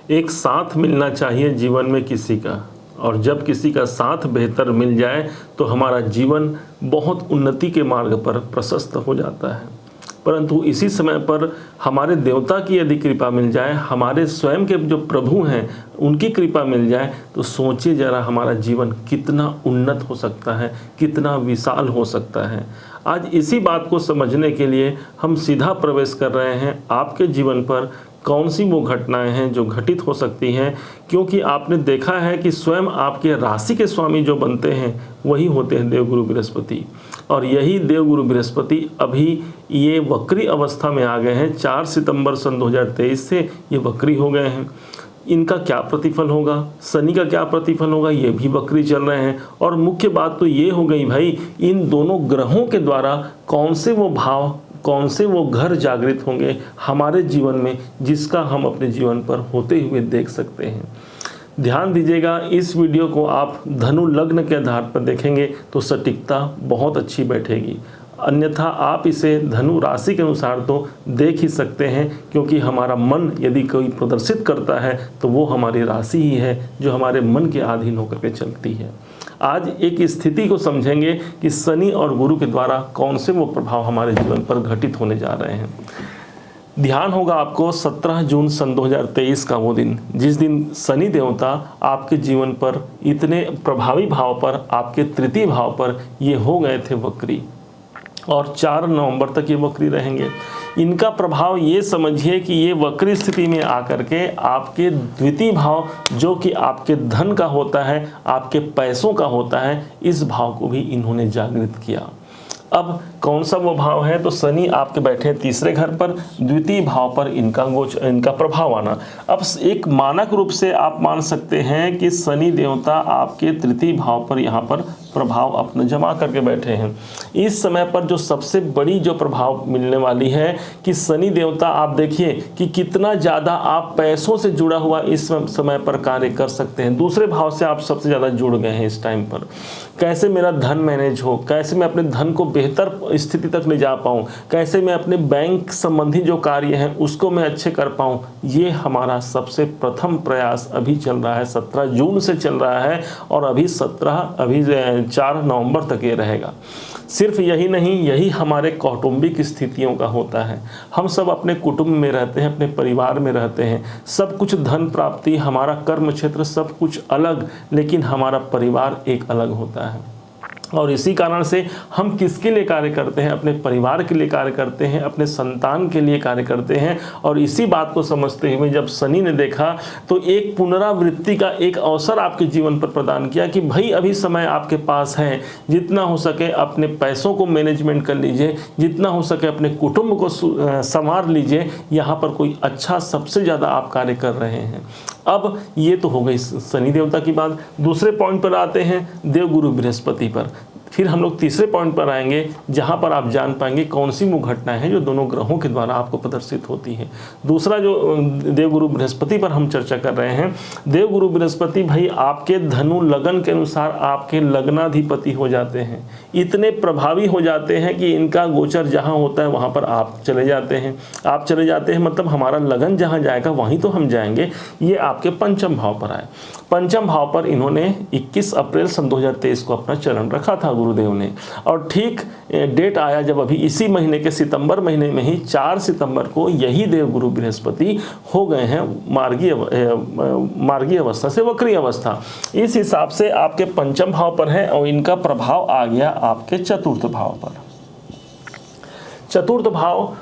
एक साथ मिलना चाहिए जीवन में किसी का, और जब किसी का साथ बेहतर मिल जाए तो हमारा जीवन बहुत उन्नति के मार्ग पर प्रशस्त हो जाता है। परंतु इसी समय पर हमारे देवता की यदि कृपा मिल जाए, हमारे स्वयं के जो प्रभु हैं उनकी कृपा मिल जाए, तो सोचिए जरा हमारा जीवन कितना उन्नत हो सकता है, कितना विशाल हो सकता है। आज इसी बात को समझने के लिए हम सीधा प्रवेश कर रहे हैं आपके जीवन पर कौन सी वो घटनाएं हैं जो घटित हो सकती हैं, क्योंकि आपने देखा है कि स्वयं आपके राशि के स्वामी जो बनते हैं वही होते हैं देवगुरु बृहस्पति। और यही देवगुरु बृहस्पति अभी ये वक्री अवस्था में आ गए हैं। 4 सितंबर सन 2023 से ये वक्री हो गए हैं। इनका क्या प्रतिफल होगा, शनि का क्या प्रतिफल होगा, ये भी वक्री चल रहे हैं। और मुख्य बात तो ये हो गई भाई, इन दोनों ग्रहों के द्वारा कौन से वो भाव, कौन से वो घर जागृत होंगे हमारे जीवन में, जिसका हम अपने जीवन पर होते हुए देख सकते हैं। ध्यान दीजिएगा, इस वीडियो को आप धनु लग्न के आधार पर देखेंगे तो सटीकता बहुत अच्छी बैठेगी, अन्यथा आप इसे धनु राशि के अनुसार तो देख ही सकते हैं, क्योंकि हमारा मन यदि कोई प्रदर्शित करता है तो वो हमारी राशि ही है जो हमारे मन के अधीन होकर के चलती है। आज एक स्थिति को समझेंगे कि शनि और गुरु के द्वारा कौन से वो प्रभाव हमारे जीवन पर घटित होने जा रहे हैं। ध्यान होगा आपको 17 जून सन 2023 का वो दिन, जिस दिन शनि देवता आपके जीवन पर इतने प्रभावी भाव पर, आपके तृतीय भाव पर ये हो गए थे वक्री, और 4 नवंबर तक ये वक्री रहेंगे। इनका प्रभाव ये समझिए कि ये वक्री स्थिति में आकर के आपके द्वितीय भाव जो कि आपके धन का होता है, आपके पैसों का होता है, इस भाव को भी इन्होंने जागृत किया। अब कौन सा वो भाव है, तो शनि आपके बैठे तीसरे घर पर, द्वितीय भाव पर इनका प्रभाव आना। अब एक मानक रूप से आप मान सकते हैं कि शनि देवता आपके तृतीय भाव पर यहाँ पर प्रभाव अपना जमा करके बैठे हैं। इस समय पर जो सबसे बड़ी जो प्रभाव मिलने वाली है कि शनि देवता आप देखिए कि कितना ज़्यादा आप पैसों से जुड़ा हुआ इस समय पर कार्य कर सकते हैं। दूसरे भाव से आप सबसे ज़्यादा जुड़ गए हैं इस टाइम पर। कैसे मेरा धन मैनेज हो, कैसे मैं अपने धन को बेहतर स्थिति तक ले जा पाऊँ, कैसे मैं अपने बैंक संबंधी जो कार्य हैं उसको मैं अच्छे कर पाऊँ, ये हमारा सबसे प्रथम प्रयास अभी चल रहा है। 17 जून से चल रहा है और अभी 4 नवंबर तक ये रहेगा। सिर्फ यही नहीं, यही हमारे कौटुंबिक स्थितियों का होता है। हम सब अपने कुटुंब में रहते हैं, अपने परिवार में रहते हैं, सब कुछ धन प्राप्ति, हमारा कर्म क्षेत्र सब कुछ अलग, लेकिन हमारा परिवार एक अलग होता है। और इसी कारण से हम किसके लिए कार्य करते हैं, अपने परिवार के लिए कार्य करते हैं, अपने संतान के लिए कार्य करते हैं। और इसी बात को समझते हुए जब शनि ने देखा तो एक पुनरावृत्ति का एक अवसर आपके जीवन पर प्रदान किया कि भाई अभी समय आपके पास है, जितना हो सके अपने पैसों को मैनेजमेंट कर लीजिए, जितना हो सके अपने कुटुंब को संवार लीजिए। यहाँ पर कोई अच्छा सबसे ज़्यादा आप कार्य कर रहे हैं। अब ये तो हो गई शनि देवता की बात। दूसरे पॉइंट पर आते हैं देवगुरु बृहस्पति पर। फिर हम लोग तीसरे पॉइंट पर आएंगे, जहां पर आप जान पाएंगे कौन सी वो घटनाएं हैं जो दोनों ग्रहों के द्वारा आपको प्रदर्शित होती है। दूसरा जो देवगुरु बृहस्पति पर हम चर्चा कर रहे हैं, देवगुरु बृहस्पति भाई आपके धनु लगन के अनुसार आपके लग्नाधिपति हो जाते हैं, इतने प्रभावी हो जाते हैं कि इनका गोचर जहां होता है वहां पर आप चले जाते हैं। आप चले जाते हैं मतलब हमारा लगन जहां जाएगा वहीं तो हम जाएंगे। ये आपके पंचम भाव पर आए। पंचम भाव पर इन्होंने 21 अप्रैल सन 2023 को अपना चरण रखा था गुरुदेव ने, और ठीक डेट आया जब अभी इसी महीने के सितंबर महीने में ही 4 सितंबर को यही देवगुरु बृहस्पति हो गए हैं मार्गीय अवस्था से वक्री अवस्था। इस हिसाब से आपके पंचम भाव पर है और इनका प्रभाव आ गया आपके चतुर्थ भाव पर। चतुर्थ भाव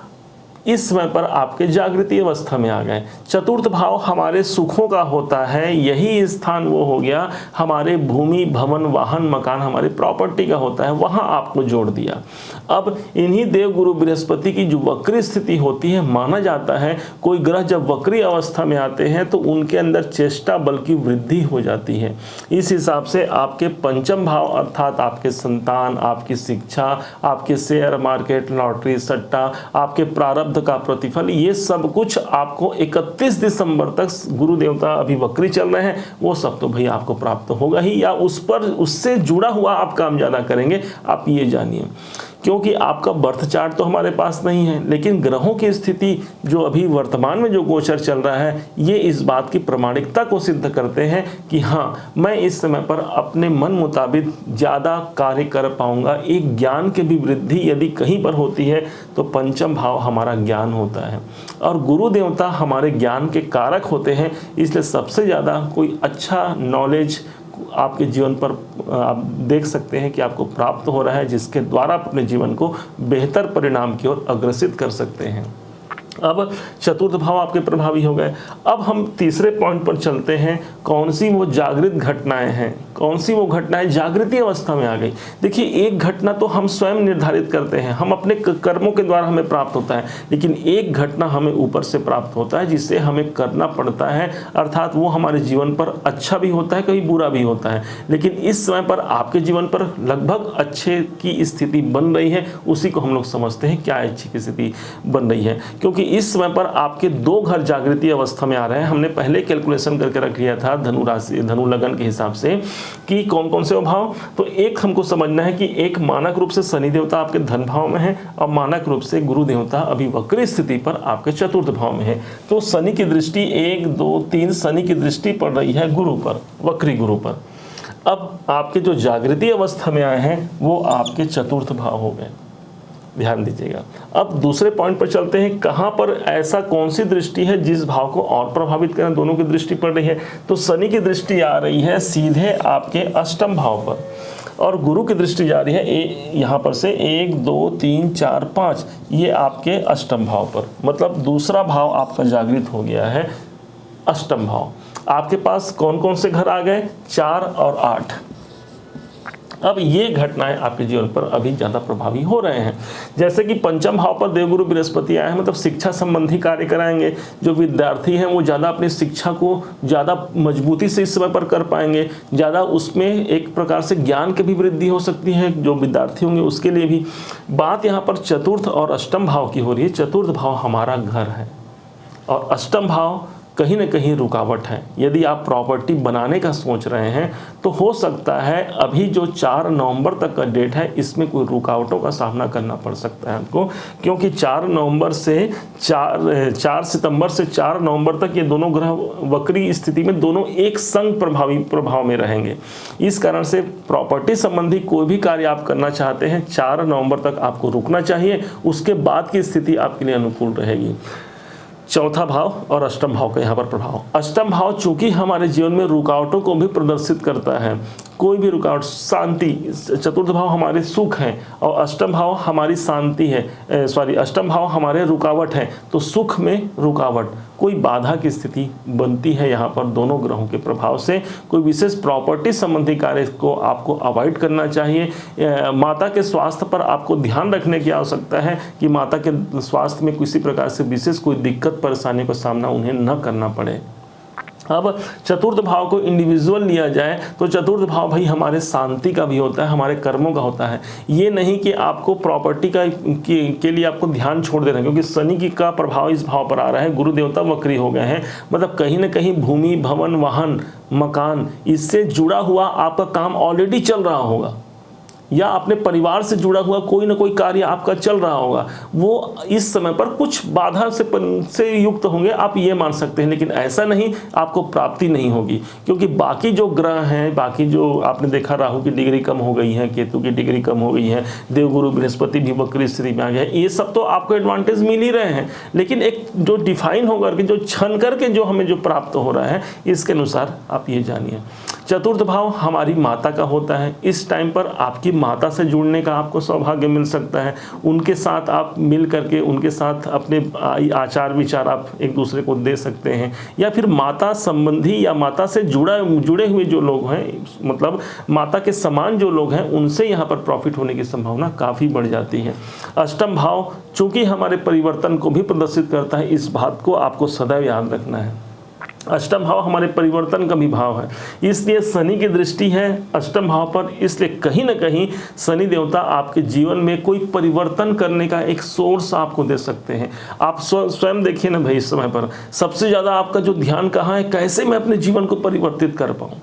इस समय पर आपके जागृति अवस्था में आ गए। चतुर्थ भाव हमारे सुखों का होता है, यही स्थान वो हो गया हमारे भूमि भवन वाहन मकान हमारे प्रॉपर्टी का होता है, वहां आपको जोड़ दिया। अब इन्हीं देवगुरु बृहस्पति की जो वक्री स्थिति होती है, माना जाता है कोई ग्रह जब वक्री अवस्था में आते हैं तो उनके अंदर चेष्टा बल की वृद्धि हो जाती है। इस हिसाब से आपके पंचम भाव अर्थात आपके संतान, आपकी शिक्षा, आपके शेयर मार्केट, लॉटरी, सट्टा, आपके प्रारब्ध का प्रतिफल, ये सब कुछ आपको 31 दिसंबर तक गुरु देवता अभी वक्री चल रहे हैं, वो सब तो भाई आपको प्राप्त होगा ही, या उससे जुड़ा हुआ आप काम ज्यादा करेंगे। आप ये जानिए क्योंकि आपका बर्थ चार्ट तो हमारे पास नहीं है, लेकिन ग्रहों की स्थिति जो अभी वर्तमान में जो गोचर चल रहा है ये इस बात की प्रामाणिकता को सिद्ध करते हैं कि हाँ, मैं इस समय पर अपने मन मुताबिक ज़्यादा कार्य कर पाऊंगा। एक ज्ञान की भी वृद्धि यदि कहीं पर होती है तो पंचम भाव हमारा ज्ञान होता है और गुरु देवता हमारे ज्ञान के कारक होते हैं। इसलिए सबसे ज़्यादा कोई अच्छा नॉलेज आपके जीवन पर आप देख सकते हैं कि आपको प्राप्त हो रहा है, जिसके द्वारा आप अपने जीवन को बेहतर परिणाम की ओर अग्रसित कर सकते हैं। अब चतुर्थ भाव आपके प्रभावी हो गए। अब हम तीसरे पॉइंट पर चलते हैं, कौन सी वो जागृत घटनाएं हैं, कौन सी वो घटनाएं जागृति अवस्था में आ गई। देखिए, एक घटना तो हम स्वयं निर्धारित करते हैं, हम अपने कर्मों के द्वारा हमें प्राप्त होता है, लेकिन एक घटना हमें ऊपर से प्राप्त होता है जिसे हमें करना पड़ता है, अर्थात वो हमारे जीवन पर अच्छा भी होता है, कभी बुरा भी होता है। लेकिन इस समय पर आपके जीवन पर लगभग अच्छे की स्थिति बन रही है, उसी को हम लोग समझते हैं क्या अच्छी की स्थिति बन रही है, क्योंकि इस समय पर आपके 2 घर जागृति अवस्था में आ रहे हैं। हमने पहले कैलकुलेशन करके रख लिया था धनु राशि, धनु लगन के हिसाब से कि कौन कौन से भाव। तो एक हमको समझना है कि एक मानक रूप से शनि देवता आपके धन भाव में है और मानक रूप से गुरु देवता अभी वक्री स्थिति पर आपके चतुर्थ भाव में है। तो शनि की दृष्टि 1 2 3 शनि की दृष्टि पड़ रही है गुरु पर, वक्री गुरु पर। अब आपके जो जागृति अवस्था में आए हैं वो आपके चतुर्थ भाव हो गए, ध्यान दीजिएगा। अब दूसरे पॉइंट पर चलते हैं, कहां पर ऐसा कौन सी दृष्टि है जिस भाव को और प्रभावित करें, दोनों की दृष्टि पड़ रही है। तो शनि की दृष्टि आ रही है सीधे आपके अष्टम भाव पर और गुरु की दृष्टि जा रही है यहाँ पर से 1 2 3 4 5 ये आपके अष्टम भाव पर, मतलब दूसरा भाव आपका जागृत हो गया है, अष्टम भाव। आपके पास कौन कौन से घर आ गए, 4 और 8। अब ये घटनाएं आपके जीवन पर अभी ज़्यादा प्रभावी हो रहे हैं। जैसे कि पंचम भाव पर देवगुरु बृहस्पति आए हैं, मतलब शिक्षा संबंधी कार्य कराएंगे। जो विद्यार्थी हैं वो ज़्यादा अपनी शिक्षा को ज़्यादा मजबूती से इस समय पर कर पाएंगे, ज़्यादा उसमें एक प्रकार से ज्ञान की भी वृद्धि हो सकती है जो विद्यार्थी होंगे उसके लिए भी। बात यहाँ पर चतुर्थ और अष्टम भाव की हो रही है। चतुर्थ भाव हमारा घर है और अष्टम भाव कहीं ना कहीं रुकावट है। यदि आप प्रॉपर्टी बनाने का सोच रहे हैं तो हो सकता है अभी जो 4 नवंबर तक का डेट है इसमें कोई रुकावटों का सामना करना पड़ सकता है आपको, क्योंकि 4 नवंबर से 4 सितंबर से 4 नवंबर तक ये दोनों ग्रह वक्री स्थिति में दोनों एक संग प्रभाव में रहेंगे। इस कारण से प्रॉपर्टी संबंधी कोई भी कार्य आप करना चाहते हैं 4 नवंबर तक आपको रुकना चाहिए, उसके बाद की स्थिति आपके लिए अनुकूल रहेगी। चौथा भाव और अष्टम भाव का यहाँ पर प्रभाव। अष्टम भाव चूंकि हमारे जीवन में रुकावटों को भी प्रदर्शित करता है, कोई भी रुकावट, शांति। चतुर्थ भाव हमारे सुख है और अष्टम भाव हमारी शांति है, अष्टम भाव हमारे रुकावट है। तो सुख में रुकावट, कोई बाधा की स्थिति बनती है यहाँ पर दोनों ग्रहों के प्रभाव से। कोई विशेष प्रॉपर्टी संबंधी कार्य को आपको अवॉइड करना चाहिए। माता के स्वास्थ्य पर आपको ध्यान रखने की आवश्यकता है कि माता के स्वास्थ्य में किसी प्रकार से विशेष कोई दिक्कत परेशानी का सामना उन्हें न करना पड़े। अब चतुर्थ भाव को इंडिविजुअल लिया जाए तो चतुर्थ भाव भाई हमारे शांति का भी होता है, हमारे कर्मों का होता है। ये नहीं कि आपको प्रॉपर्टी के लिए आपको ध्यान छोड़ देना है, क्योंकि शनि की का प्रभाव इस भाव पर आ रहा है, गुरु देवता वक्री हो गए हैं। मतलब कहीं ना कहीं भूमि, भवन, वाहन, मकान, इससे जुड़ा हुआ आपका काम ऑलरेडी चल रहा होगा या अपने परिवार से जुड़ा हुआ कोई ना कोई कार्य आपका चल रहा होगा, वो इस समय पर कुछ बाधा से युक्त होंगे, आप ये मान सकते हैं। लेकिन ऐसा नहीं आपको प्राप्ति नहीं होगी, क्योंकि बाकी जो ग्रह हैं, बाकी जो आपने देखा राहु की डिग्री कम हो गई है, केतु की डिग्री कम हो गई है, देवगुरु बृहस्पति भी वक्री स्थिति में आ गया है, ये सब तो आपको एडवांटेज मिल ही रहे हैं। लेकिन एक जो डिफाइन होकर के, जो छन करके जो हमें जो प्राप्त हो रहा है, इसके अनुसार आप ये जानिए। चतुर्थ भाव हमारी माता का होता है। इस टाइम पर आपकी माता से जुड़ने का आपको सौभाग्य मिल सकता है। उनके साथ आप मिल करके उनके साथ अपने आचार विचार आप एक दूसरे को दे सकते हैं, या फिर माता संबंधी या माता से जुड़े हुए जो लोग हैं, मतलब माता के समान जो लोग हैं, उनसे यहाँ पर प्रॉफिट होने की संभावना काफ़ी बढ़ जाती है। अष्टम भाव चूँकि हमारे परिवर्तन को भी प्रदर्शित करता है, इस बात को आपको सदैव याद रखना है। अष्टम भाव हमारे परिवर्तन का भी भाव है, इसलिए शनि की दृष्टि है अष्टम भाव पर। इसलिए कहीं ना कहीं शनि देवता आपके जीवन में कोई परिवर्तन करने का एक सोर्स आपको दे सकते हैं। आप स्वयं देखिए ना भाई, इस समय पर सबसे ज़्यादा आपका जो ध्यान कहाँ है, कैसे मैं अपने जीवन को परिवर्तित कर पाऊँ,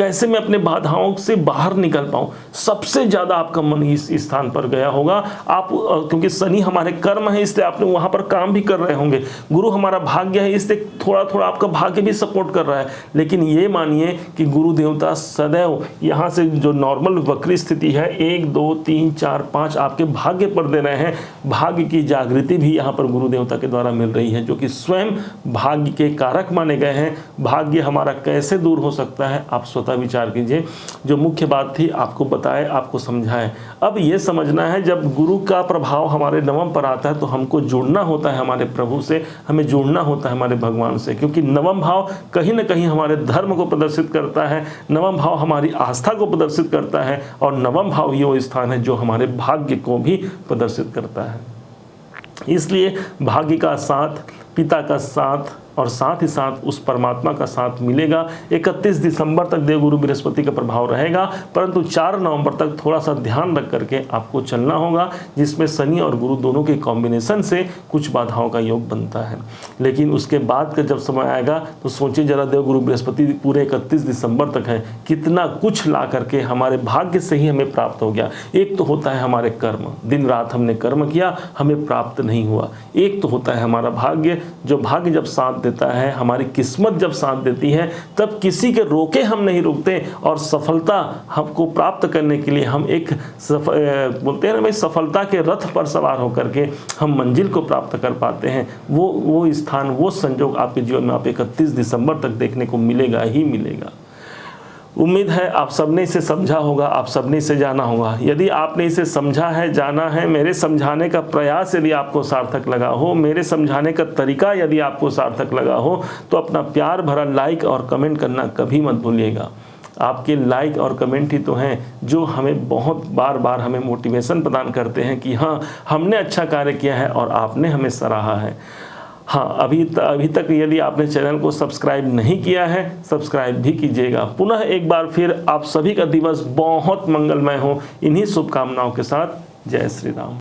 कैसे मैं अपने बाधाओं से बाहर निकल पाऊं, सबसे ज़्यादा आपका मन इस स्थान पर गया होगा। आप क्योंकि शनि हमारे कर्म है, इसलिए आपने वहाँ पर काम भी कर रहे होंगे। गुरु हमारा भाग्य है, इसलिए थोड़ा थोड़ा आपका भाग्य भी सपोर्ट कर रहा है। लेकिन ये मानिए कि गुरु देवता सदैव यहाँ से जो नॉर्मल वक्री स्थिति है 1 2 3 4 5 आपके भाग्य पर दे रहे हैं। भाग्य की जागृति भी यहाँ पर गुरु देवता के द्वारा मिल रही है, जो कि स्वयं भाग्य के कारक माने गए हैं। भाग्य हमारा कैसे दूर हो सकता है, आप स्वतः विचार कीजिए। जो मुख्य बात थी आपको बताए, आपको समझाए। अब ये समझना है, जब गुरु का प्रभाव हमारे नवम पर आता है तो हमको जुड़ना होता है हमारे प्रभु से, हमें जुड़ना होता है हमारे भगवान से, क्योंकि नवम भाव कहीं ना कहीं हमारे धर्म को प्रदर्शित करता है, नवम भाव हमारी आस्था को प्रदर्शित करता है, और नवम भाव ये वो स्थान है जो हमारे भाग्य को भी प्रदर्शित करता है। इसलिए भाग्य का साथ, पिता का साथ और साथ ही साथ उस परमात्मा का साथ मिलेगा। 31 दिसंबर तक देवगुरु बृहस्पति का प्रभाव रहेगा, परंतु 4 नवंबर तक थोड़ा सा ध्यान रख करके आपको चलना होगा, जिसमें शनि और गुरु दोनों के कॉम्बिनेशन से कुछ बाधाओं का योग बनता है। लेकिन उसके बाद का जब समय आएगा तो सोचिए जरा, देवगुरु बृहस्पति पूरे 31 दिसंबर तक है, कितना कुछ ला करके हमारे भाग्य से ही हमें प्राप्त हो गया। एक तो होता है हमारे कर्म, दिन रात हमने कर्म किया, हमें प्राप्त नहीं हुआ। एक तो होता है हमारा भाग्य, जो भाग्य जब साथ देता है, हमारी किस्मत जब साथ देती है, तब किसी के रोके हम नहीं रुकते, और सफलता हमको प्राप्त करने के लिए हम एक बोलते हैं ना भाई, सफलता के रथ पर सवार होकर के हम मंजिल को प्राप्त कर पाते हैं। वो स्थान, वो संयोग आपके जीवन में आप 31 दिसंबर तक देखने को मिलेगा ही मिलेगा। उम्मीद है आप सबने इसे समझा होगा, आप सबने इसे जाना होगा। यदि आपने इसे समझा है, जाना है, मेरे समझाने का प्रयास यदि आपको सार्थक लगा हो, मेरे समझाने का तरीका यदि आपको सार्थक लगा हो, तो अपना प्यार भरा लाइक और कमेंट करना कभी मत भूलिएगा। आपके लाइक और कमेंट ही तो हैं जो हमें बहुत बार बार हमें मोटिवेशन प्रदान करते हैं कि हाँ, हमने अच्छा कार्य किया है और आपने हमें सराहा है। हाँ, अभी तक यदि आपने चैनल को सब्सक्राइब नहीं किया है, सब्सक्राइब भी कीजिएगा। पुनः एक बार फिर आप सभी का दिवस बहुत मंगलमय हो, इन्हीं शुभकामनाओं के साथ। जय श्री राम।